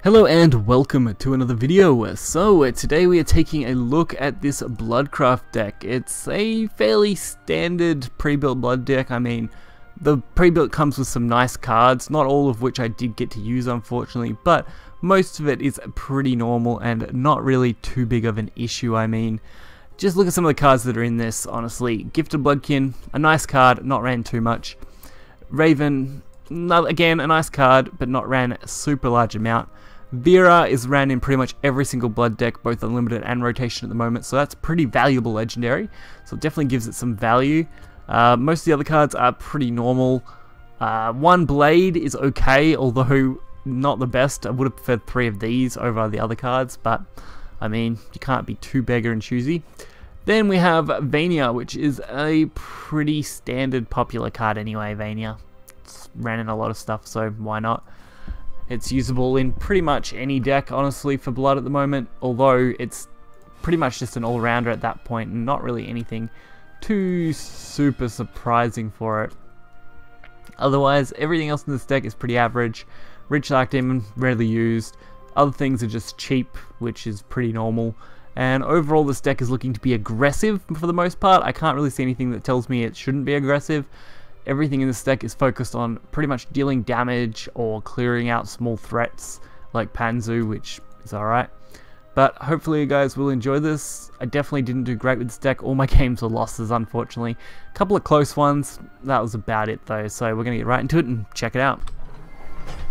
Hello and welcome to another video. So today we are taking a look at this Bloodcraft deck. It's a fairly standard pre-built blood deck. I mean, the pre-built comes with some nice cards, not all of which I did get to use unfortunately, but most of it is pretty normal and not really too big of an issue. I mean, just look at some of the cards that are in this, honestly. Gifted Bloodkin, a nice card, not ran too much. Raven, again, a nice card, but not ran a super large amount. Vera is ran in pretty much every single blood deck, both unlimited and rotation at the moment, so that's pretty valuable legendary, so it definitely gives it some value. Most of the other cards are pretty normal. One Blade is okay, although not the best. I would have preferred 3 of these over the other cards, but I mean, you can't be too beggar and choosy. Then we have Vania, which is a pretty standard popular card anyway. Vania, it's ran in a lot of stuff, so why not? It's usable in pretty much any deck, honestly, for blood at the moment, although it's pretty much just an all-rounder at that point, and not really anything too super surprising for it. Otherwise, everything else in this deck is pretty average. Rich Dark Demon, rarely used. Other things are just cheap, which is pretty normal. And overall, this deck is looking to be aggressive for the most part. I can't really see anything that tells me it shouldn't be aggressive. Everything in this deck is focused on pretty much dealing damage or clearing out small threats like Panzu, which is alright. But hopefully you guys will enjoy this. I definitely didn't do great with this deck. All my games were losses, unfortunately. A couple of close ones. That was about it though, so we're going to get right into it and check it out.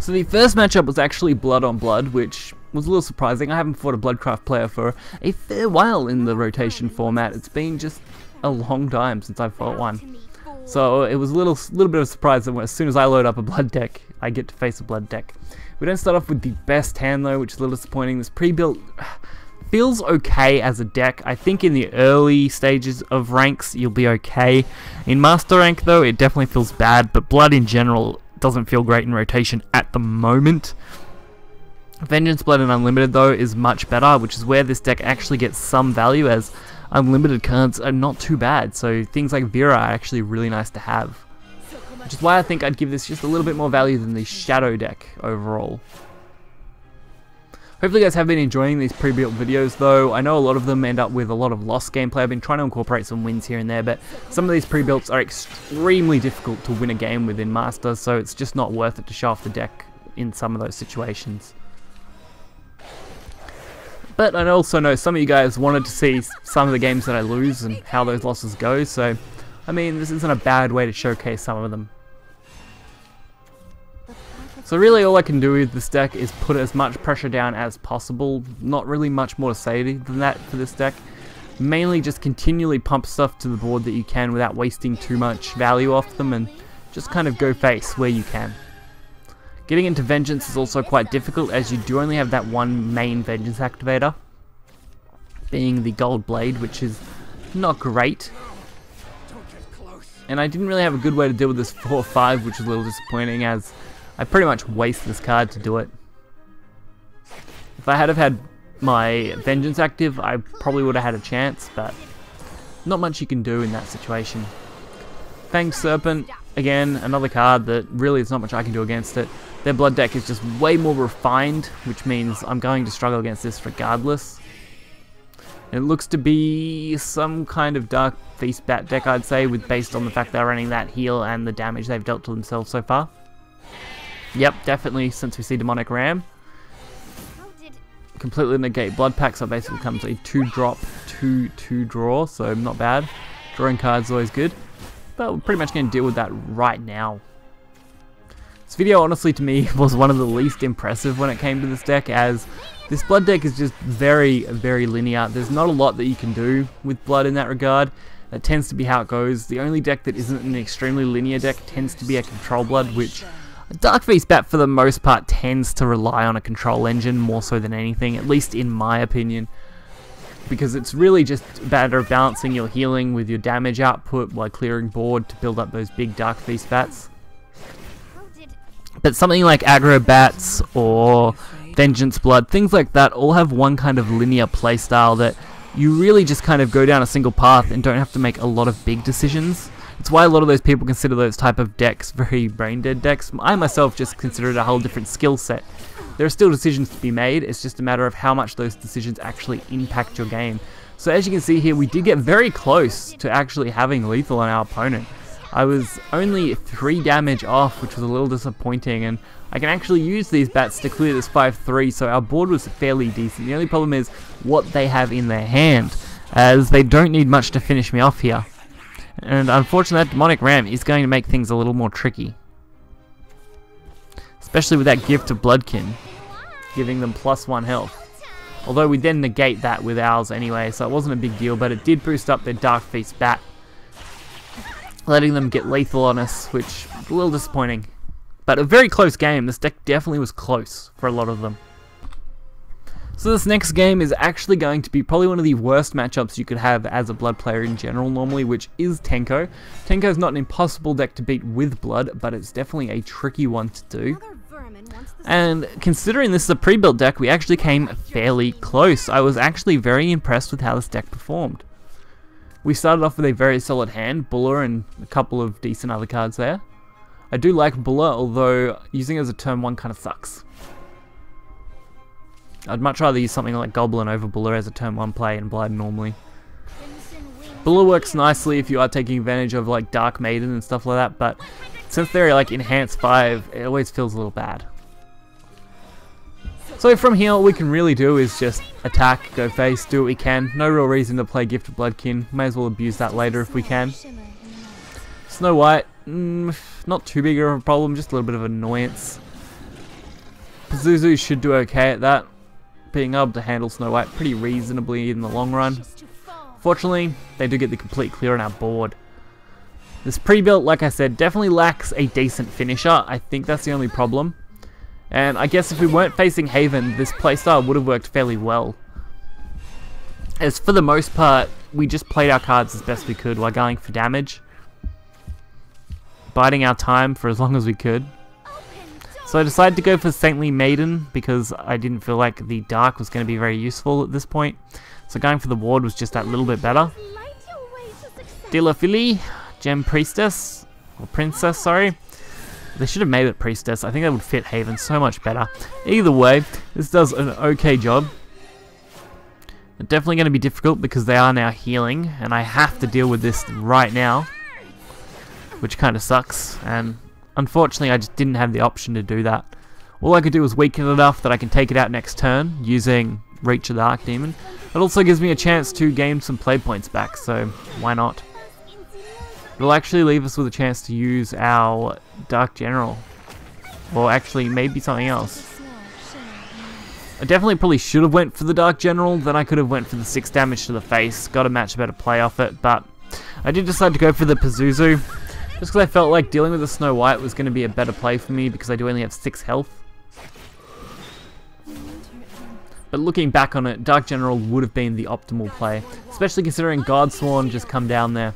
So the first matchup was actually Blood on Blood, which was a little surprising. I haven't fought a Bloodcraft player for a fair while in the rotation format. It's been just a long time since I've fought one. So it was a little bit of a surprise that as soon as I load up a blood deck, I get to face a blood deck. We don't start off with the best hand though, which is a little disappointing. This pre-built feels okay as a deck. I think in the early stages of ranks you'll be okay. In master rank though, it definitely feels bad, but blood in general doesn't feel great in rotation at the moment. Vengeance Blood and Unlimited though is much better, which is where this deck actually gets some value, as unlimited cards are not too bad, so things like Vera are actually really nice to have. Which is why I think I'd give this just a little bit more value than the Shadow deck overall. Hopefully you guys have been enjoying these pre-built videos though. I know a lot of them end up with a lot of lost gameplay. I've been trying to incorporate some wins here and there, but some of these pre-builts are extremely difficult to win a game with in Master, so it's just not worth it to show off the deck in some of those situations. But I also know some of you guys wanted to see some of the games that I lose and how those losses go, so I mean, this isn't a bad way to showcase some of them. So really all I can do with this deck is put as much pressure down as possible. Not really much more to say than that for this deck. Mainly just continually pump stuff to the board that you can without wasting too much value off them, and just kind of go face where you can. Getting into Vengeance is also quite difficult, as you do only have that one main Vengeance activator, being the Gold Blade, which is not great. And I didn't really have a good way to deal with this 4-5, which is a little disappointing, as I pretty much waste this card to do it. If I had have had my Vengeance active, I probably would have had a chance, but not much you can do in that situation. Fanged Serpent, again, another card that really is not much I can do against it. Their blood deck is just way more refined, which means I'm going to struggle against this regardless. It looks to be some kind of Dark Feast Bat deck, I'd say, based on the fact they're running that heal and the damage they've dealt to themselves so far. Yep, definitely, since we see Demonic Ram. Completely negate Blood Pack, so it basically becomes a 2-drop, 2 draw, so not bad. Drawing cards is always good. But we're pretty much going to deal with that right now. This video, honestly, to me, was one of the least impressive when it came to this deck, as this blood deck is just very, very linear. There's not a lot that you can do with blood in that regard. That tends to be how it goes. The only deck that isn't an extremely linear deck tends to be a control blood, which Dark Feast Bat, for the most part, tends to rely on a control engine more so than anything, at least in my opinion. Because it's really just a matter of balancing your healing with your damage output while clearing board to build up those big Dark Feast Bats. But something like Aggro Bats or Vengeance Blood, things like that, all have one kind of linear playstyle that you really just kind of go down a single path and don't have to make a lot of big decisions. It's why a lot of those people consider those type of decks very brain dead decks. I myself just consider it a whole different skill set. There are still decisions to be made, it's just a matter of how much those decisions actually impact your game. So as you can see here, we did get very close to actually having lethal on our opponent. I was only 3 damage off, which was a little disappointing, and I can actually use these bats to clear this 5-3, so our board was fairly decent. The only problem is what they have in their hand, as they don't need much to finish me off here. And unfortunately, that demonic ram is going to make things a little more tricky. Especially with that gift of Bloodkin, giving them +1 health. Although we then negate that with ours anyway, so it wasn't a big deal, but it did boost up their Dark Feast bat, letting them get lethal on us, which is a little disappointing. But a very close game. This deck definitely was close for a lot of them. So this next game is actually going to be probably one of the worst matchups you could have as a Blood player in general normally, which is Tenko. Tenko is not an impossible deck to beat with Blood, but it's definitely a tricky one to do. And considering this is a pre-built deck, we actually came fairly close. I was actually very impressed with how this deck performed. We started off with a very solid hand, Buller and a couple of decent other cards there. I do like Buller, although using it as a turn 1 kind of sucks. I'd much rather use something like Goblin over Buller as a turn 1 play and Blood normally. Buller works nicely if you are taking advantage of like Dark Maiden and stuff like that, but since they're like enhanced 5, it always feels a little bad. So from here, all we can really do is just attack, go face, do what we can. No real reason to play Gift of Bloodkin. May as well abuse that later if we can. Snow White, not too big of a problem, just a little bit of annoyance. Pazuzu should do okay at that, being able to handle Snow White pretty reasonably in the long run. Fortunately, they do get the complete clear on our board. This pre-built, like I said, definitely lacks a decent finisher. I think that's the only problem. And I guess if we weren't facing Haven, this playstyle would have worked fairly well. As for the most part, we just played our cards as best we could while going for damage, biding our time for as long as we could. So I decided to go for Saintly Maiden because I didn't feel like the Dark was going to be very useful at this point. So going for the Ward was just that little bit better. Dilafili, Gem Priestess, or Princess, sorry. They should have made it Priestess. I think that would fit Haven so much better. Either way, this does an okay job. It's definitely going to be difficult because they are now healing, and I have to deal with this right now, which kind of sucks, and unfortunately I just didn't have the option to do that. All I could do was weaken it enough that I can take it out next turn using Reach of the Archdemon. It also gives me a chance to gain some play points back, so why not? It'll actually leave us with a chance to use our Dark General. Or actually, maybe something else. I definitely probably should have went for the Dark General, then I could have went for the 6 damage to the face, got a much better play off it, but I did decide to go for the Pazuzu, just because I felt like dealing with the Snow White was going to be a better play for me, because I do only have 6 health. But looking back on it, Dark General would have been the optimal play, especially considering Guardsworn just come down there.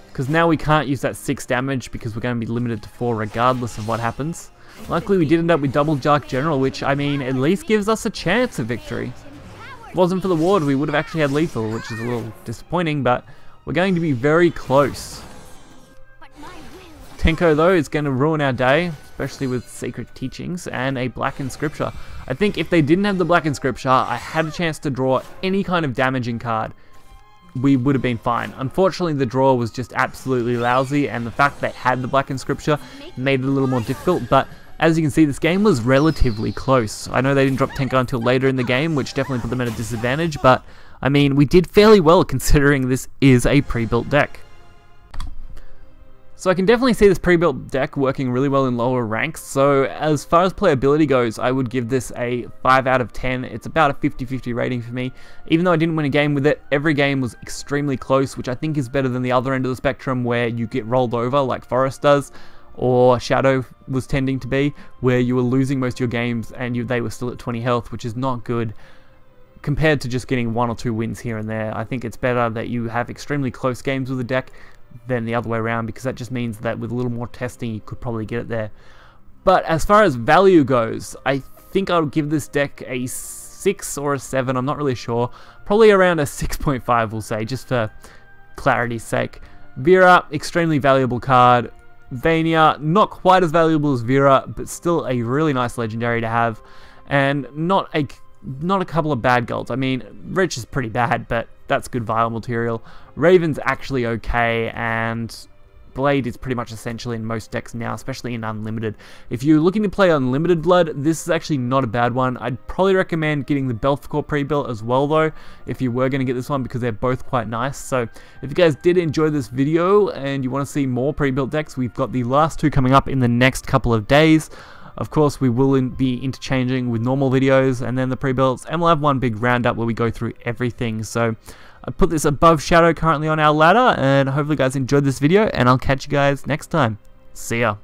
Because now we can't use that 6 damage because we're going to be limited to 4 regardless of what happens. Luckily we did end up with double Dark General, which I mean at least gives us a chance of victory. If it wasn't for the Ward, we would have actually had lethal, which is a little disappointing, but we're going to be very close. Tenko though is going to ruin our day, especially with Secret Teachings and a Blackened Scripture. I think if they didn't have the Blackened Scripture, I had a chance to draw any kind of damaging card. We would have been fine. Unfortunately, the draw was just absolutely lousy, and the fact they had the Blackened Scripture made it a little more difficult, but as you can see, this game was relatively close. I know they didn't drop Tenko until later in the game, which definitely put them at a disadvantage, but I mean, we did fairly well considering this is a pre-built deck. So I can definitely see this pre-built deck working really well in lower ranks. So as far as playability goes, I would give this a 5 out of 10. It's about a 50-50 rating for me. Even though I didn't win a game with it, every game was extremely close, which I think is better than the other end of the spectrum where you get rolled over like Forest does, or Shadow was tending to be, where you were losing most of your games and they were still at 20 health, which is not good compared to just getting 1 or 2 wins here and there. I think it's better that you have extremely close games with the deck than the other way around, because that just means that with a little more testing you could probably get it there. But as far as value goes, I think I'll give this deck a 6 or a 7, I'm not really sure. Probably around a 6.5 we'll say, just for clarity's sake. Vera, extremely valuable card. Vania, not quite as valuable as Vera, but still a really nice legendary to have. And not a couple of bad golds. I mean, Rich is pretty bad, but that's good vial material. Raven's actually okay, and Blade is pretty much essential in most decks now, especially in Unlimited. If you're looking to play Unlimited Blood, this is actually not a bad one. I'd probably recommend getting the Belfcore pre-built as well, though, if you were going to get this one, because they're both quite nice. So if you guys did enjoy this video and you want to see more pre-built decks, we've got the last two coming up in the next couple of days. Of course, we will be interchanging with normal videos and then the pre-builts, and we'll have one big roundup where we go through everything. So I put this above Shadow currently on our ladder, and hopefully you guys enjoyed this video, and I'll catch you guys next time. See ya.